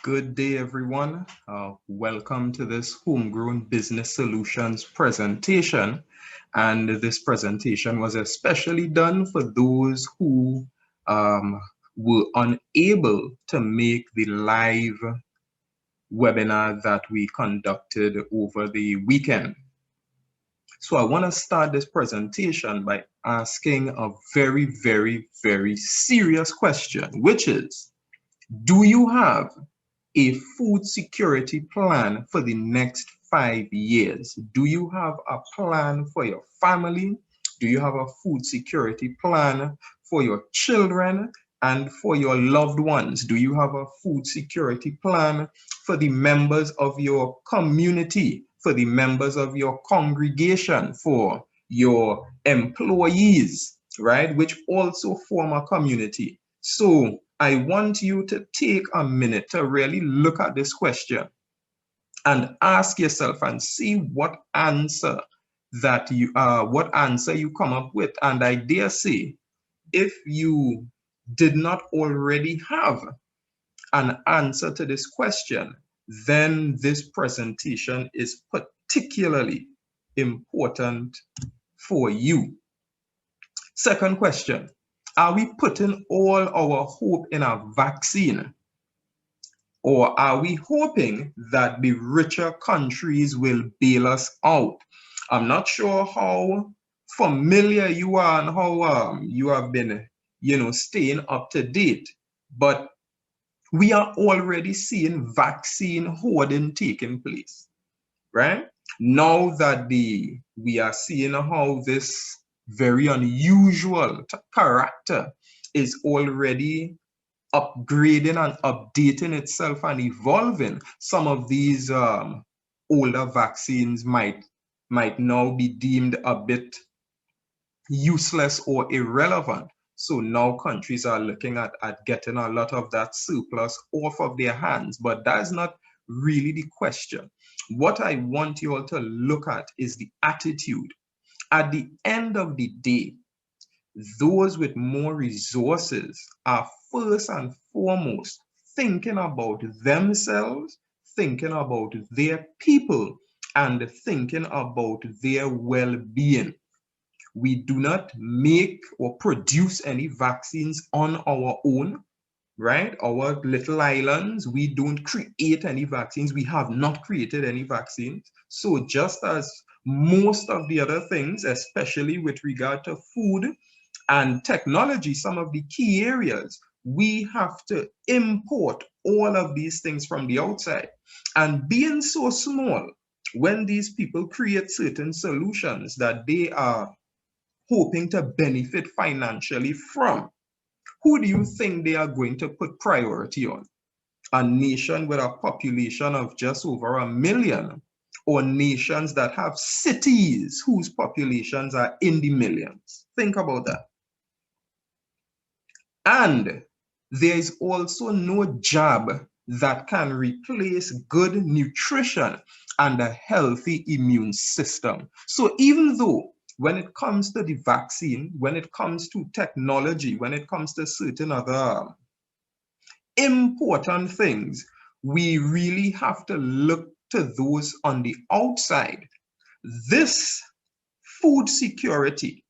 Good day, everyone. Welcome to this Homegrown Business Solutions presentation. And this presentation was especially done for those who were unable to make the live webinar that we conducted over the weekend. So I want to start this presentation by asking a very, very, very serious question, which is, do you have a food security plan for the next 5 years? Do you have a plan for your family? Do you have a food security plan for your children and for your loved ones? Do you have a food security plan for the members of your community, for the members of your congregation, for your employees, right? Which also form a community. So I want you to take a minute to really look at this question and ask yourself and see what answer you come up with. And I dare say, if you did not already have an answer to this question, then this presentation is particularly important for you. Second question. Are we putting all our hope in a vaccine? Or are we hoping that the richer countries will bail us out? I'm not sure how familiar you are and how you have been, staying up to date, but we are already seeing vaccine hoarding taking place, right? Now that we are seeing how this very unusual character is already upgrading and updating itself and evolving, some of these older vaccines might now be deemed a bit useless or irrelevant. So now countries are looking at getting a lot of that surplus off of their hands, but that's not really the question. What I want you all to look at is the attitude. At the end of the day, those with more resources are first and foremost thinking about themselves, thinking about their people, and thinking about their well-being. We do not make or produce any vaccines on our own, right? Our little islands, we don't create any vaccines. We have not created any vaccines. So just as most of the other things, especially with regard to food and technology, some of the key areas, we have to import all of these things from the outside. And being so small, when these people create certain solutions that they are hoping to benefit financially from, who do you think they are going to put priority on? A nation with a population of just over 1 million, or nations that have cities whose populations are in the millions? Think about that. And there is also no jab that can replace good nutrition and a healthy immune system. So even though when it comes to the vaccine, when it comes to technology, when it comes to certain other important things, we really have to look to those on the outside. This food security,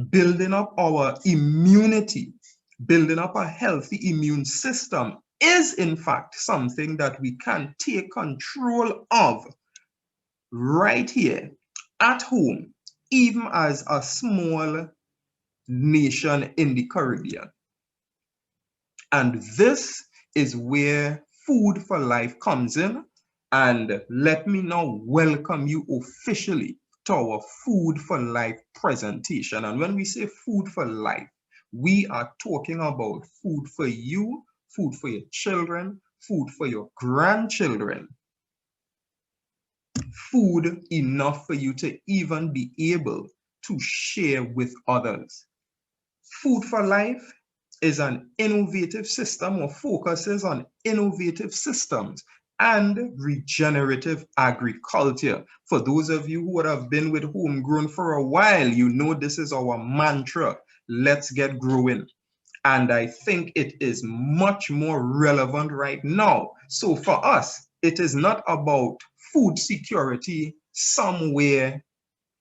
building up our immunity, building up a healthy immune system is in fact something that we can take control of right here at home, even as a small nation in the Caribbean. And this is where Food for Life comes in. And let me now welcome you officially to our Food for Life presentation. And when we say Food for Life, we are talking about food for you, food for your children, food for your grandchildren, food enough for you to even be able to share with others. Food for Life is an innovative system or focuses on innovative systems and regenerative agriculture. For those of you who would have been with Homegrown for a while, you know this is our mantra. Let's get growing. And I think it is much more relevant right now. So for us, it is not about food security somewhere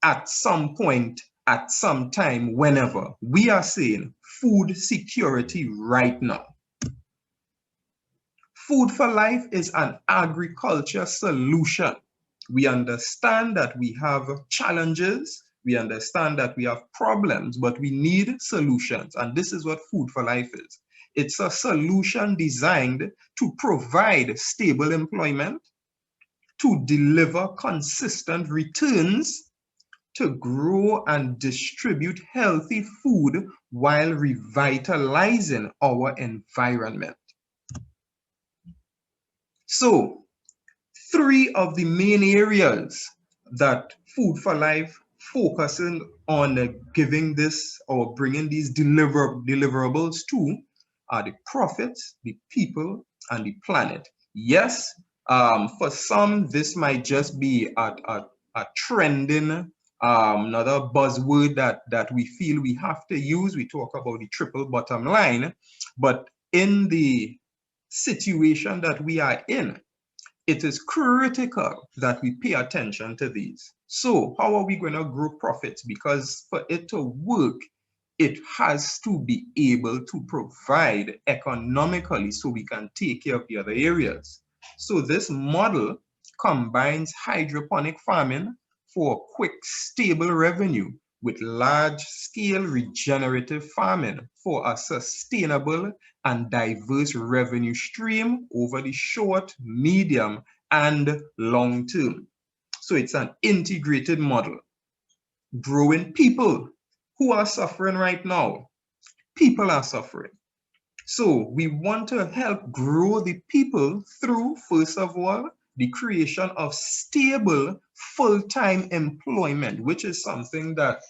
at some point, at some time, whenever. We are saying food security right now. Food for Life is an agriculture solution. We understand that we have challenges, we understand that we have problems, but we need solutions. And this is what Food for Life is. It's a solution designed to provide stable employment, to deliver consistent returns, to grow and distribute healthy food while revitalizing our environment. So, three of the main areas that Food for Life focusing on giving this or bringing these deliverables to are the profits, the people, and the planet. Yes, for some, this might just be a trending, another buzzword that we feel we have to use. We talk about the triple bottom line, but in the situation that we are in, it is critical that we pay attention to these. So how are we going to grow profits? Because for it to work, it has to be able to provide economically so we can take care of the other areas. So this model combines hydroponic farming for quick, stable revenue with large-scale regenerative farming for a sustainable and diverse revenue stream over the short, medium, and long term. So it's an integrated model. Growing people who are suffering right now. People are suffering. So we want to help grow the people through, first of all, the creation of stable full-time employment, which is something that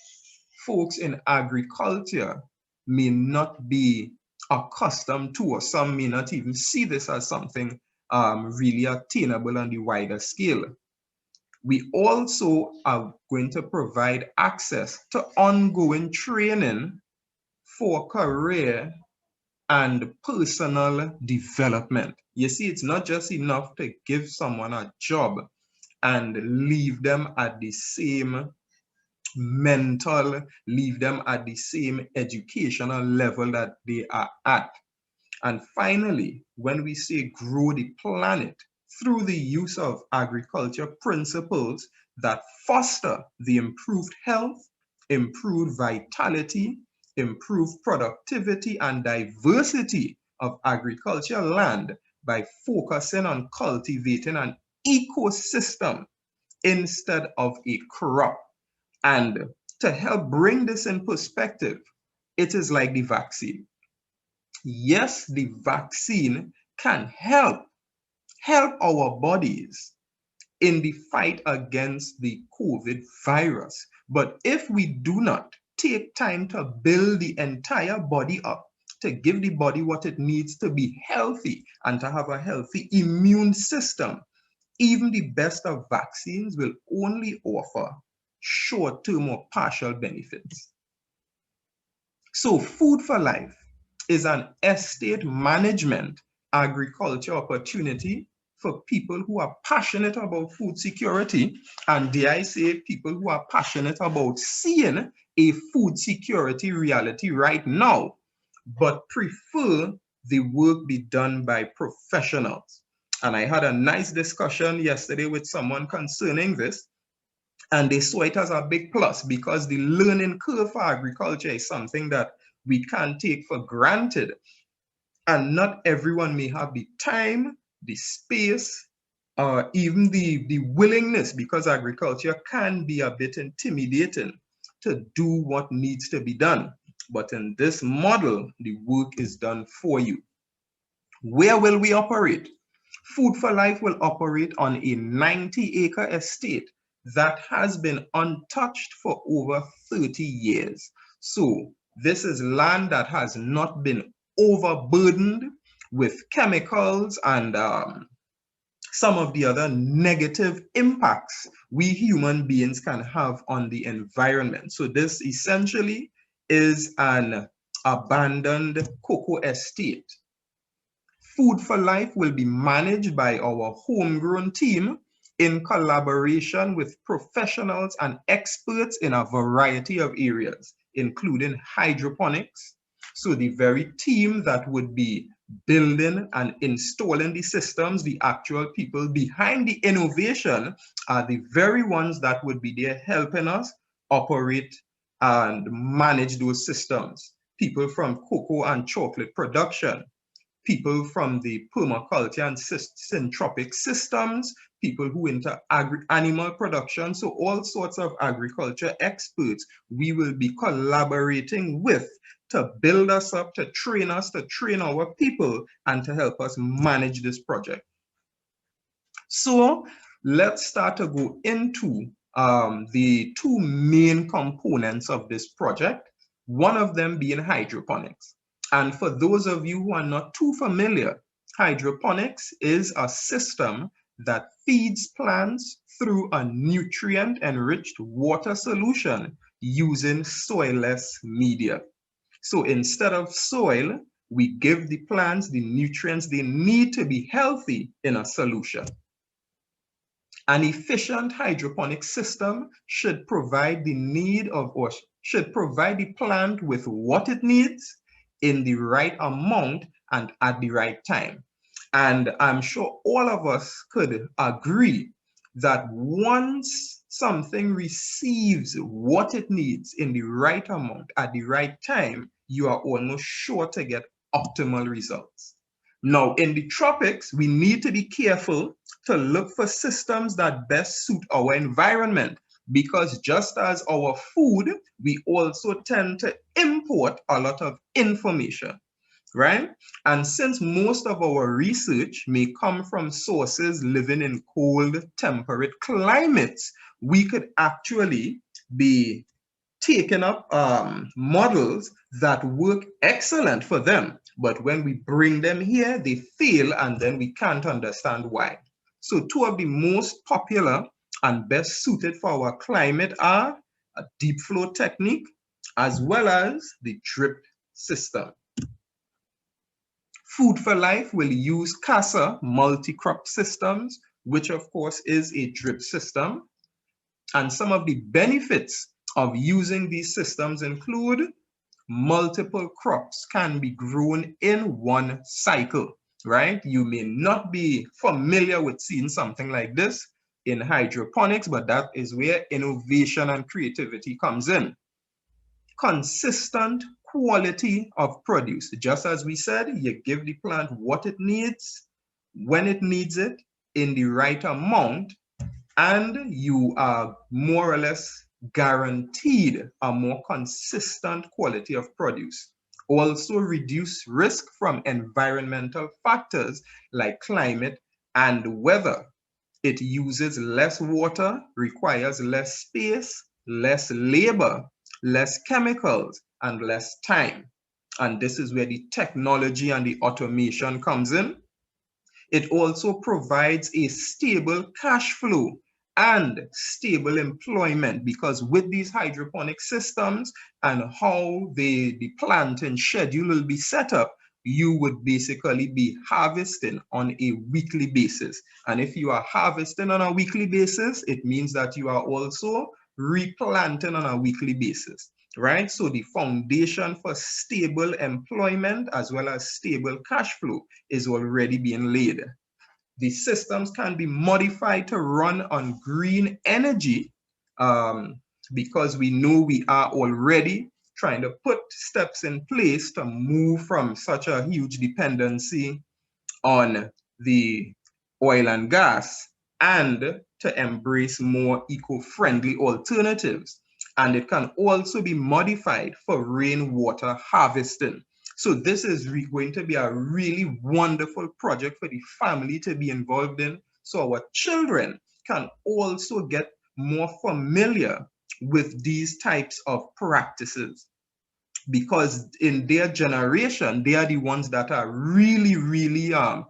folks in agriculture may not be accustomed to, or some may not even see this as something really attainable on the wider scale. We also are going to provide access to ongoing training for career and personal development. You see, it's not just enough to give someone a job and leave them at the same leave them at the same educational level that they are at. And finally, when we say grow the planet through the use of agriculture principles that foster the improved health, improved vitality, improved productivity, and diversity of agricultural land by focusing on cultivating an ecosystem instead of a crop. And to help bring this in perspective, it is like the vaccine. Yes, the vaccine can help our bodies in the fight against the COVID virus. But if we do not take time to build the entire body up, to give the body what it needs to be healthy and to have a healthy immune system, even the best of vaccines will only offer short-term or partial benefits. So Food for Life is an estate management agriculture opportunity for people who are passionate about food security, and dare I say people who are passionate about seeing a food security reality right now, but prefer the work be done by professionals. And I had a nice discussion yesterday with someone concerning this, and they saw it as a big plus because the learning curve for agriculture is something that we can't take for granted. And not everyone may have the time, the space, or even the willingness, because agriculture can be a bit intimidating, to do what needs to be done. But in this model, the work is done for you. Where will we operate? Food for Life will operate on a 90-acre estate that has been untouched for over 30 years. So this is land that has not been overburdened with chemicals and some of the other negative impacts we human beings can have on the environment. So this essentially is an abandoned cocoa estate. Food for Life will be managed by our homegrown team in collaboration with professionals and experts in a variety of areas, including hydroponics. So the very team that would be building and installing the systems, the actual people behind the innovation, are the very ones that would be there helping us operate and manage those systems. People from cocoa and chocolate production, people from the permaculture and syntropic systems, people who enter animal production, so all sorts of agriculture experts we will be collaborating with to build us up, to train us, to train our people, and to help us manage this project. So let's start to go into the two main components of this project, one of them being hydroponics. And for those of you who are not too familiar, hydroponics is a system that feeds plants through a nutrient-enriched water solution using soilless media. So instead of soil, we give the plants the nutrients they need to be healthy in a solution. An efficient hydroponic system should provide should provide the plant with what it needs in the right amount and at the right time. And I'm sure all of us could agree that once something receives what it needs in the right amount at the right time, you are almost sure to get optimal results. Now, in the tropics, we need to be careful to look for systems that best suit our environment, because just as our food, we also tend to import a lot of information, right? And since most of our research may come from sources living in cold, temperate climates, we could actually be taking up models that work excellent for them. But when we bring them here, they fail, and then we can't understand why. So two of the most popular and best suited for our climate are a deep flow technique as well as the drip system. Food for Life will use CASA multi-crop systems, which of course is a drip system. And some of the benefits of using these systems include multiple crops can be grown in one cycle, right? You may not be familiar with seeing something like this in hydroponics, but that is where innovation and creativity comes in. Consistent quality of produce. Just as we said, you give the plant what it needs, when it needs it, in the right amount, and you are more or less guaranteed a more consistent quality of produce. Also reduce risk from environmental factors like climate and weather. It uses less water, requires less space, less labor, less chemicals, and less time. And this is where the technology and the automation comes in. It also provides a stable cash flow and stable employment, because with these hydroponic systems and how the planting schedule will be set up, you would basically be harvesting on a weekly basis. And if you are harvesting on a weekly basis, it means that you are also replanting on a weekly basis, right? So the foundation for stable employment as well as stable cash flow is already being laid. The systems can be modified to run on green energy, because we know we are already trying to put steps in place to move from such a huge dependency on the oil and gas and to embrace more eco-friendly alternatives. And it can also be modified for rainwater harvesting. So this is going to be a really wonderful project for the family to be involved in, so our children can also get more familiar with these types of practices, because in their generation, they are the ones that are really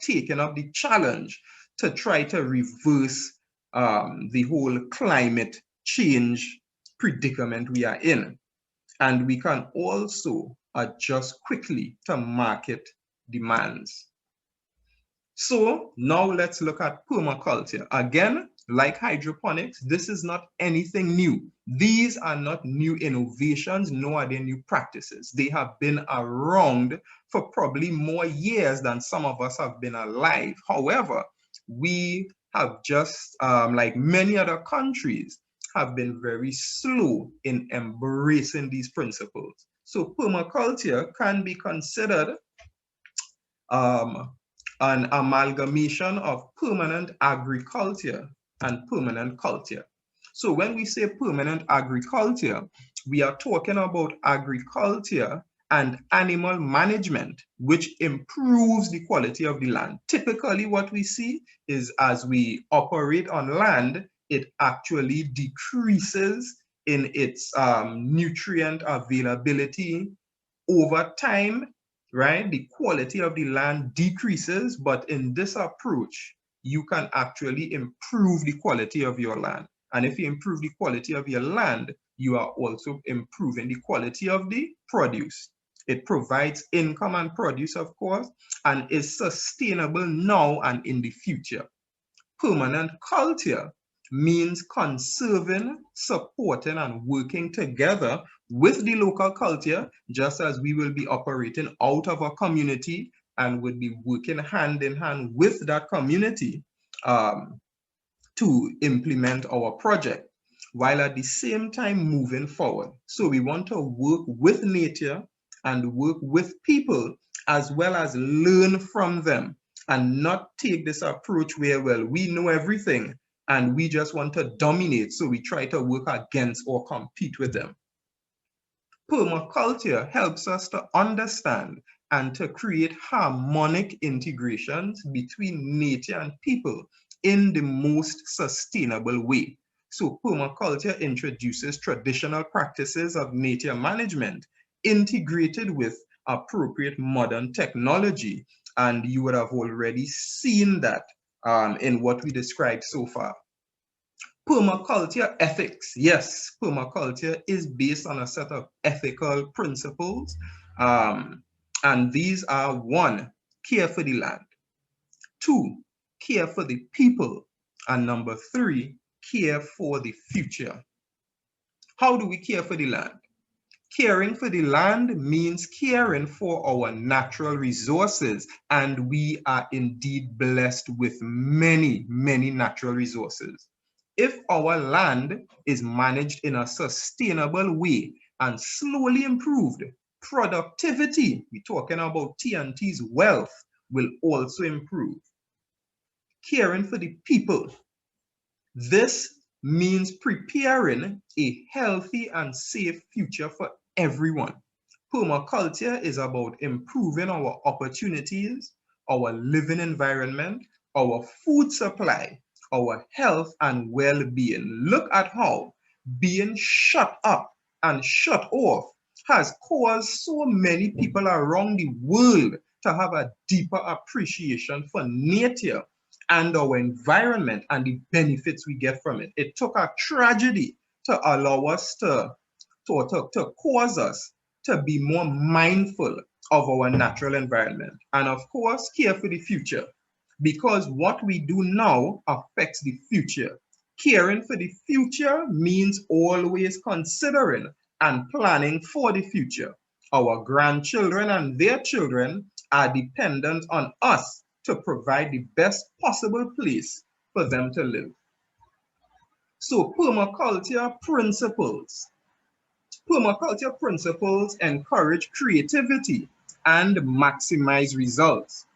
taking up the challenge to try to reverse the whole climate change predicament we are in. And we can also adjust quickly to market demands. So now let's look at permaculture. Again, like hydroponics, this is not anything new. These are not new innovations, nor are they new practices. They have been around for probably more years than some of us have been alive. However, we have just, like many other countries, have been very slow in embracing these principles. So permaculture can be considered um, an amalgamation of permanent agriculture and permanent culture. So when we say permanent agriculture, we are talking about agriculture and animal management, which improves the quality of the land. Typically, what we see is as we operate on land, it actually decreases in its nutrient availability over time, right? The quality of the land decreases, but in this approach, you can actually improve the quality of your land. And if you improve the quality of your land, you are also improving the quality of the produce. It provides income and produce, of course, and is sustainable now and in the future. Permanent culture means conserving, supporting, and working together with the local culture, just as we will be operating out of a community and would be working hand in hand with that community to implement our project, while at the same time moving forward. So we want to work with nature and work with people as well as learn from them, and not take this approach where, well, we know everything and we just want to dominate, so we try to work against or compete with them. Permaculture helps us to understand and to create harmonic integrations between nature and people in the most sustainable way. So permaculture introduces traditional practices of nature management integrated with appropriate modern technology. And you would have already seen that in what we described so far. Permaculture ethics. Yes, permaculture is based on a set of ethical principles. And these are: one, care for the land; two, care for the people; and number three, care for the future. How do we care for the land? Caring for the land means caring for our natural resources, and we are indeed blessed with many, many natural resources. If our land is managed in a sustainable way and slowly improved, productivity, we're talking about TNT's wealth, will also improve. Caring for the people. This means preparing a healthy and safe future for everyone. Permaculture is about improving our opportunities, our living environment, our food supply, our health and well-being. Look at how being shut up and shut off has caused so many people around the world to have a deeper appreciation for nature and our environment and the benefits we get from it. It took a tragedy to allow us to cause us to be more mindful of our natural environment. And of course, care for the future, because what we do now affects the future. Caring for the future means always considering and planning for the future. Our grandchildren and their children are dependent on us to provide the best possible place for them to live. So permaculture principles. Permaculture principles encourage creativity and maximize results.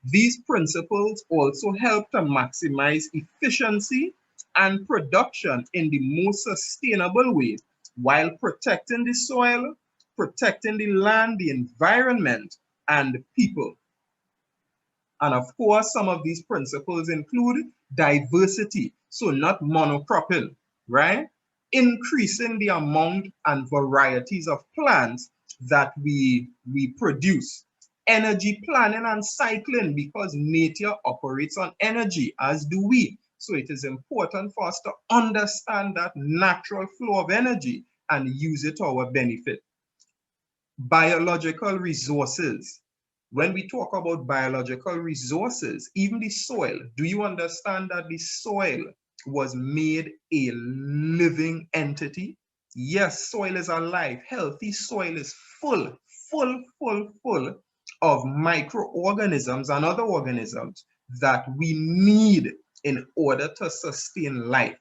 These principles also help to maximize efficiency and production in the most sustainable way, while protecting the soil, protecting the land, the environment, and the people. And of course, some of these principles include diversity, so not monocropping, right? Increasing the amount and varieties of plants that we produce. Energy planning and cycling, because nature operates on energy, as do we. So it is important for us to understand that natural flow of energy and use it to our benefit. Biological resources. When we talk about biological resources, even the soil, do you understand that the soil was made a living entity? Yes, soil is alive. Healthy soil is full of microorganisms and other organisms that we need in order to sustain life.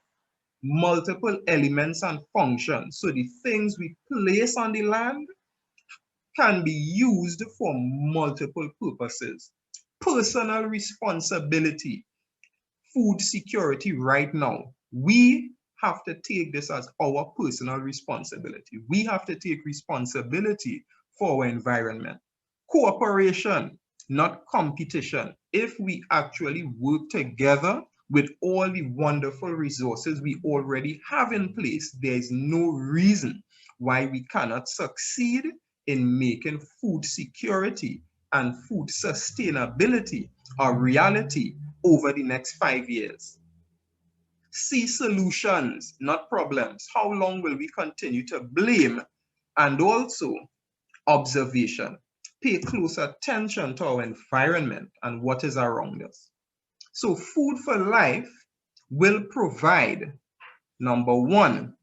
Multiple elements and functions. So the things we place on the land can be used for multiple purposes. Personal responsibility, food security right now. We have to take this as our personal responsibility. We have to take responsibility for our environment. Cooperation, not competition. If we actually work together with all the wonderful resources we already have in place, there is no reason why we cannot succeed in making food security and food sustainability a reality over the next 5 years. See solutions, not problems. How long will we continue to blame? And also observation. Pay close attention to our environment and what is around us. So Food for Life will provide, number one,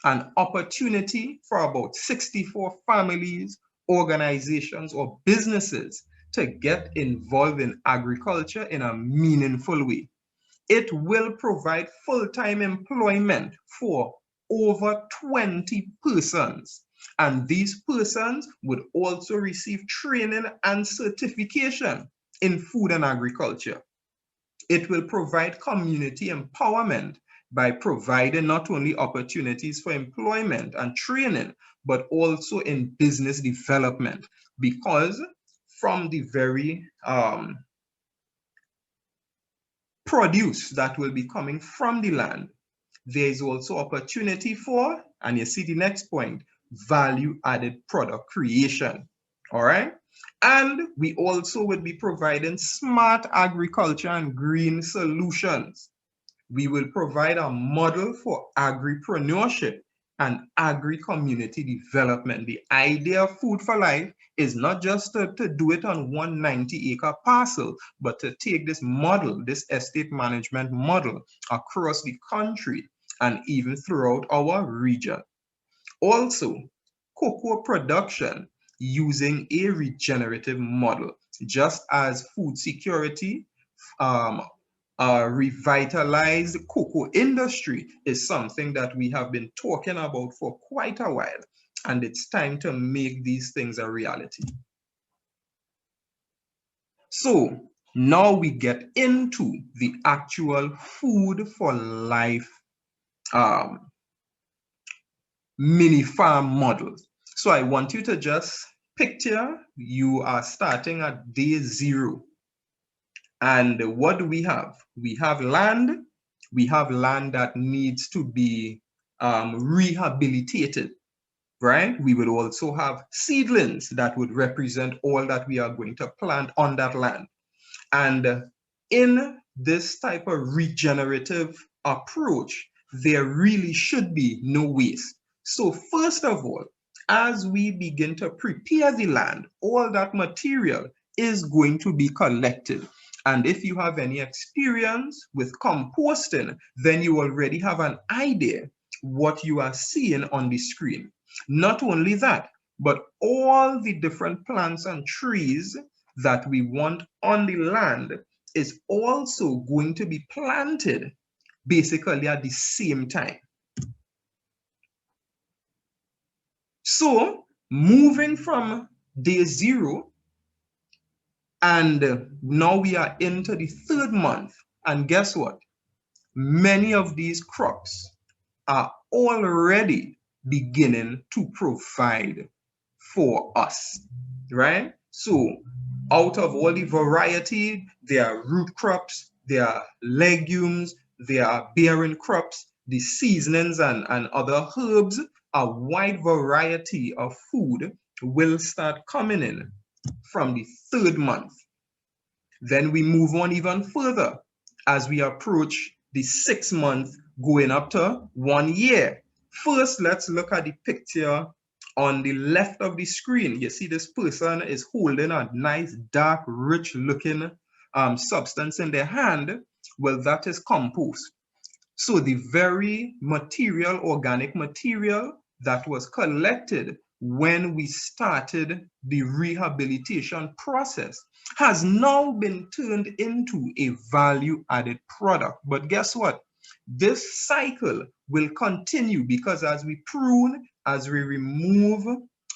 an opportunity for about 64 families, organizations, or businesses to get involved in agriculture in a meaningful way. It will provide full-time employment for over 20 persons. And these persons would also receive training and certification in food and agriculture. It will provide community empowerment by providing not only opportunities for employment and training, but also in business development. Because from the very produce that will be coming from the land, there is also opportunity for, and you see the next point, value-added product creation. All right. And we also will be providing smart agriculture and green solutions. We will provide a model for agripreneurship and agri-community development. The idea of Food for Life is not just to do it on 190-acre parcel, but to take this model, this estate management model, across the country and even throughout our region. Also, cocoa production using a regenerative model, just as food security, revitalized cocoa industry is something that we have been talking about for quite a while, and it's time to make these things a reality. So now we get into the actual Food for Life mini farm models. So I want you to just picture you are starting at day 0. And what do we have? We have land. We have land that needs to be rehabilitated, right? We will also have seedlings that would represent all that we are going to plant on that land. And in this type of regenerative approach, there really should be no waste. So first of all, as we begin to prepare the land, all that material is going to be collected. And if you have any experience with composting, then you already have an idea what you are seeing on the screen. Not only that, but all the different plants and trees that we want on the land is also going to be planted basically at the same time. So moving from day 0, and now we are into the 3rd month, and guess what? Many of these crops are already beginning to provide for us, right? So out of all the variety, there are root crops, there are legumes, there are bearing crops, the seasonings and other herbs. A wide variety of food will start coming in from the 3rd month. Then we move on even further as we approach the 6th month, going up to 1 year. First, let's look at the picture On the left of the screen, you see this person is holding a nice, dark, rich looking substance in their hand. Well, that is compost. So the very material, organic material that was collected when we started the rehabilitation process has now been turned into a value-added product. But guess what? This cycle will continue, because as we prune, as we remove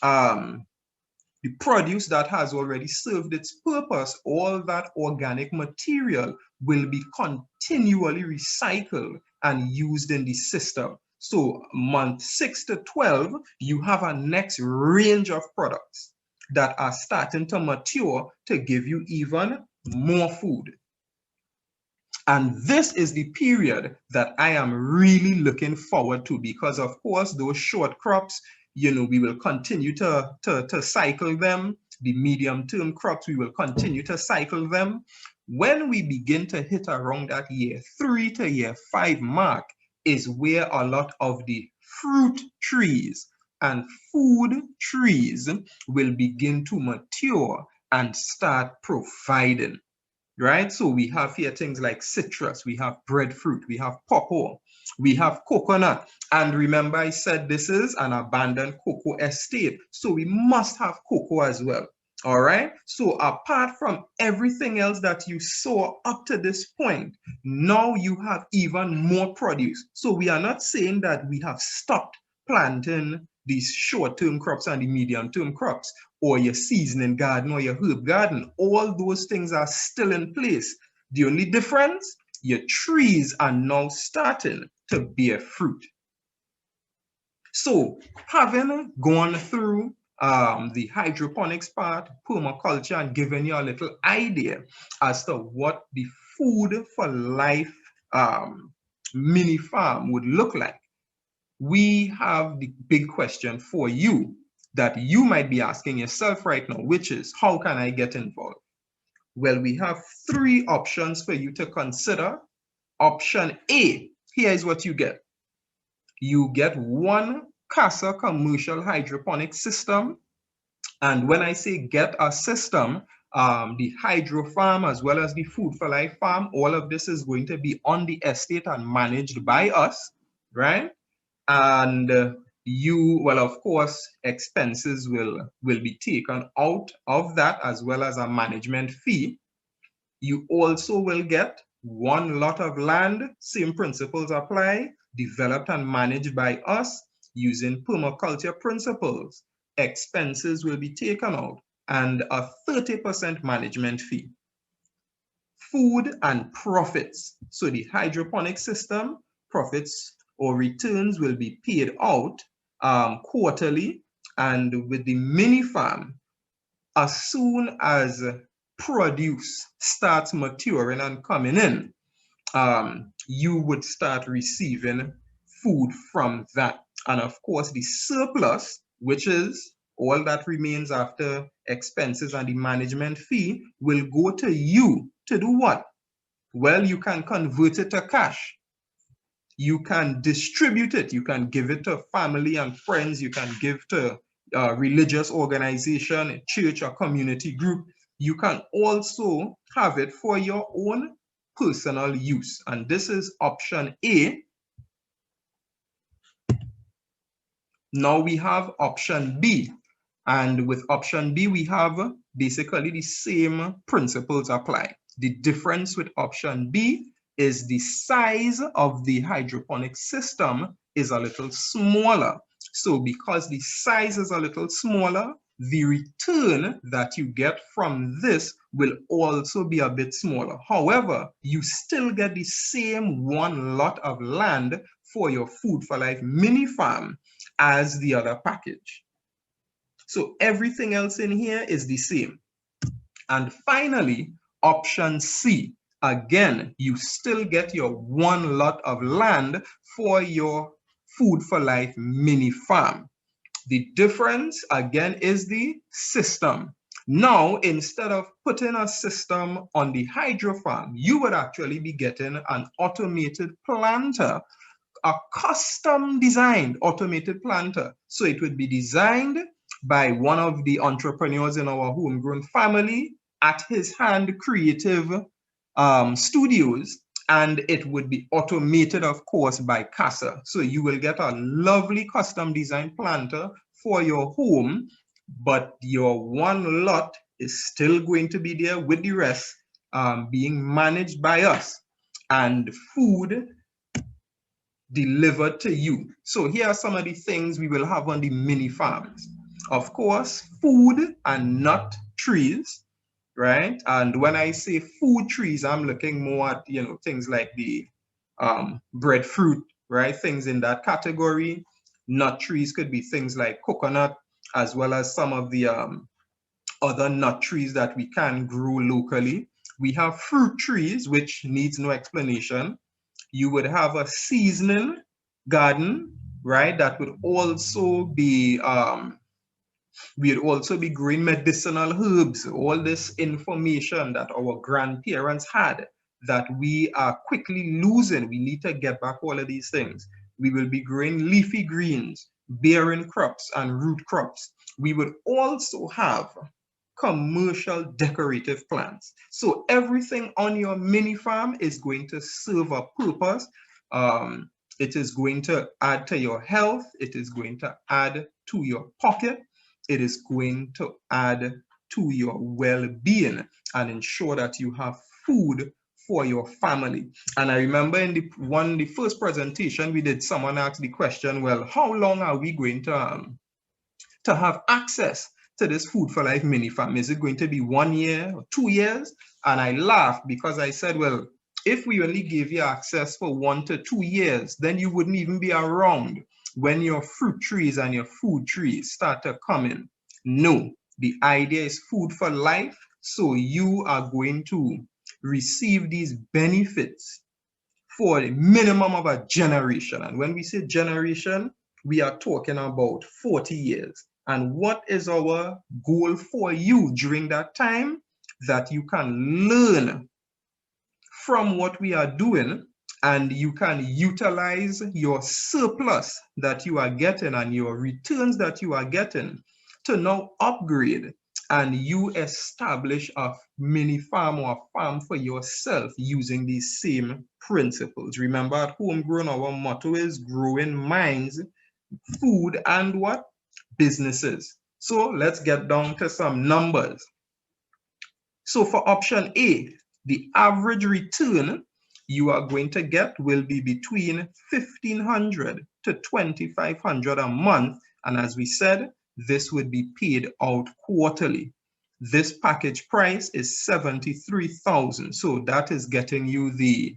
the produce that has already served its purpose, all that organic material will be continually recycled and used in the system. So month 6 to 12, you have a next range of products that are starting to mature to give you even more food. And this is the period that I am really looking forward to, because of course those short crops, we will continue to cycle them. The medium term crops, we will continue to cycle them. When we begin to hit around that year 3 to year 5 mark is where a lot of the fruit trees and food trees will begin to mature and start providing. Right? So we have here things like citrus, we have breadfruit, we have pawpaw, we have coconut. And remember, I said this is an abandoned cocoa estate. So we must have cocoa as well. All right. So apart from everything else that you saw up to this point, now you have even more produce. So we are not saying that we have stopped planting these short-term crops and the medium-term crops, or your seasoning garden or your herb garden. All those things are still in place. The only difference, your trees are now starting to bear fruit. So having gone through the hydroponics part, permaculture, and giving you a little idea as to what the food for life mini farm would look like, we have the big question for you that you might be asking yourself right now, which is, how can I get involved? Well, we have 3 options for you to consider. Option A, here is what you get. You get 1 Casa commercial hydroponic system. And when I say get a system, the hydro farm as well as the food for life farm, all of this is going to be on the estate and managed by us, right? And well, of course, expenses will be taken out of that, as well as a management fee. You also will get 1 lot of land, same principles apply, developed and managed by us using permaculture principles. Expenses will be taken out, and a 30% management fee. Food and profits. So the hydroponic system, profits or returns will be paid out quarterly, and with the mini farm, as soon as produce starts maturing and coming in, you would start receiving food from that. And of course, the surplus, which is all that remains after expenses and the management fee, will go to you to do what? Well, you can convert it to cash. You can distribute it. You can give it to family and friends. You can give to a religious organization, a church, or community group. You can also have it for your own personal use. And this is option A. Now we have option B. And with option B, we have basically the same principles apply. The difference with option B is the size of the hydroponic system is a little smaller. So because the size is a little smaller, the return that you get from this will also be a bit smaller. However, you still get the same 1 lot of land for your food for life mini farm as the other package. So everything else in here is the same. And finally, option C. Again, you still get your 1 lot of land for your food for life mini farm. The difference, again, is the system. Now, instead of putting a system on the hydro farm, you would actually be getting an automated planter a custom designed automated planter. So it would be designed by one of the entrepreneurs in our homegrown family at his hand creative studios, and it would be automated, of course, by CASA. So you will get a lovely custom designed planter for your home, but your one lot is still going to be there with the rest being managed by us, and food delivered to you. So here are some of the things we will have on the mini farms. Of course, food and nut trees, right? And when I say food trees, I'm looking more at, you know, things like the breadfruit, right? Things in that category. Nut trees could be things like coconut, as well as some of the other nut trees that we can grow locally. We have fruit trees, which needs no explanation. You would have a seasoning garden, right? That would also be we'd also be growing medicinal herbs, all this information that our grandparents had that we are quickly losing. We need to get back all of these things. We will be growing leafy greens, bearing crops, and root crops. We would also have commercial decorative plants. So everything on your mini farm is going to serve a purpose. It is going to add to your health. It is going to add to your pocket. It is going to add to your well-being and ensure that you have food for your family. And I remember in the first presentation we did, someone asked the question, well, how long are we going to have access to this Food for Life mini farm? Is it going to be 1 year or 2 years? And I laughed because I said, well, if we only gave you access for 1 to 2 years, then you wouldn't even be around when your fruit trees and your food trees start to come in. No, the idea is food for life. So you are going to receive these benefits for a minimum of a generation. And when we say generation, we are talking about 40 years. And what is our goal for you during that time? That you can learn from what we are doing, and you can utilize your surplus that you are getting and your returns that you are getting to now upgrade, and you establish a mini farm or a farm for yourself using these same principles. Remember, at Homegrown, our motto is growing minds, food, and what? Businesses. So let's get down to some numbers. So for option A, the average return you are going to get will be between $1,500 to $2,500 a month. And as we said, this would be paid out quarterly. This package price is $73,000. So that is getting you the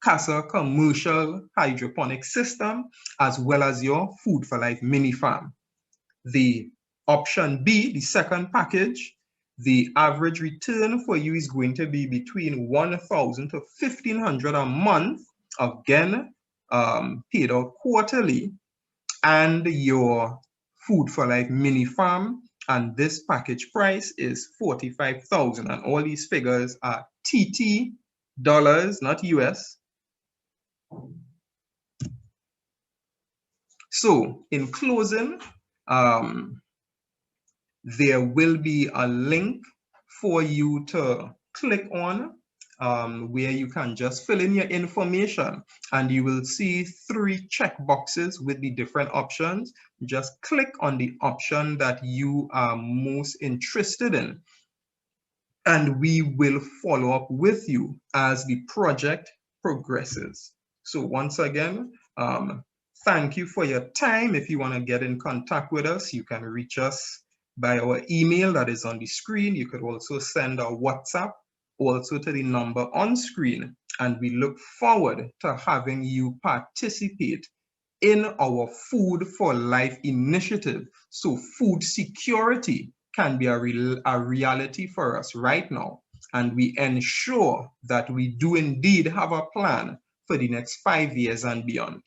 CASA commercial hydroponic system, as well as your Food for Life mini farm. The option B, the second package, the average return for you is going to be between $1,000 to $1,500 a month, again, paid out quarterly, and your Food for Life mini farm, and this package price is $45,000, and all these figures are TT dollars, not US. So in closing, there will be a link for you to click on where you can just fill in your information, and you will see 3 check boxes with the different options. Just click on the option that you are most interested in, and we will follow up with you as the project progresses. So once again, thank you for your time. If you want to get in contact with us, you can reach us by our email that is on the screen. You could also send a WhatsApp also to the number on screen, and we look forward to having you participate in our Food for Life initiative. So food security can be a reality for us right now, and we ensure that we do indeed have a plan for the next 5 years and beyond.